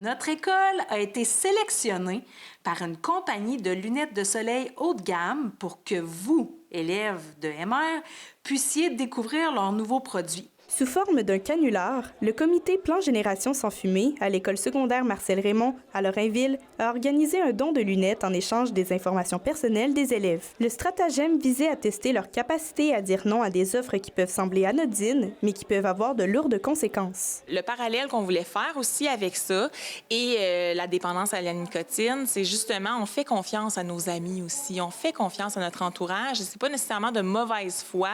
Notre école a été sélectionnée par une compagnie de lunettes de soleil haut de gamme pour que vous, élèves de MR, puissiez découvrir leurs nouveaux produits. Sous forme d'un canular, le comité Plan Génération sans fumée à l'école secondaire Marcel Raymond à Lorrainville a organisé un don de lunettes en échange des informations personnelles des élèves. Le stratagème visait à tester leur capacité à dire non à des offres qui peuvent sembler anodines, mais qui peuvent avoir de lourdes conséquences. Le parallèle qu'on voulait faire aussi avec ça et la dépendance à la nicotine, c'est justement, on fait confiance à nos amis aussi, on fait confiance à notre entourage. C'est pas nécessairement de mauvaise foi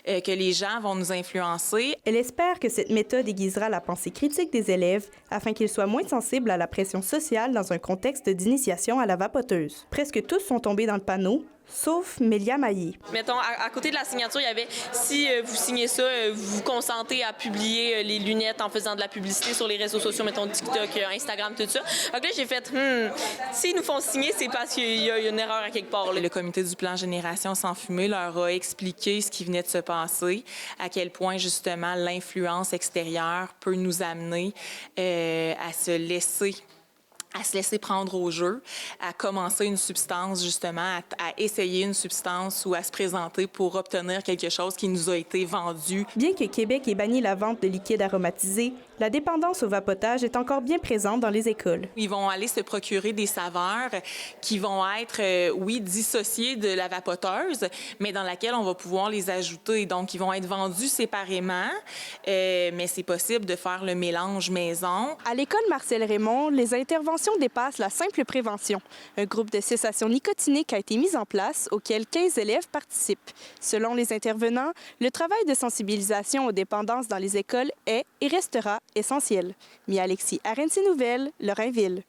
que les gens vont nous influencer. Elle espère que cette méthode aiguisera la pensée critique des élèves afin qu'ils soient moins sensibles à la pression sociale dans un contexte d'initiation à la vapoteuse. Presque tous sont tombés dans le panneau, sauf Mélia Maillé. Mettons, à côté de la signature, il y avait « Si vous signez ça, vous consentez à publier les lunettes en faisant de la publicité sur les réseaux sociaux, mettons TikTok, Instagram, tout ça. » Donc là, j'ai fait « S'ils nous font signer, c'est parce qu'il y a une erreur à quelque part. » Le comité du plan Génération sans fumée leur a expliqué ce qui venait de se passer, à quel point, justement, l'influence extérieure peut nous amener à se laisser prendre au jeu, à commencer une substance, justement, à essayer une substance ou à se présenter pour obtenir quelque chose qui nous a été vendu. Bien que Québec ait banni la vente de liquides aromatisés, la dépendance au vapotage est encore bien présente dans les écoles. Ils vont aller se procurer des saveurs qui vont être, oui, dissociées de la vapoteuse, mais dans laquelle on va pouvoir les ajouter. Donc, ils vont être vendus séparément, mais c'est possible de faire le mélange maison. À l'école Marcel Raymond, les interventions dépassent la simple prévention. Un groupe de cessation nicotinique a été mis en place auquel 15 élèves participent. Selon les intervenants, le travail de sensibilisation aux dépendances dans les écoles est et restera essentiel. Mia Alexis, RNC Nouvelles, Lorrainville.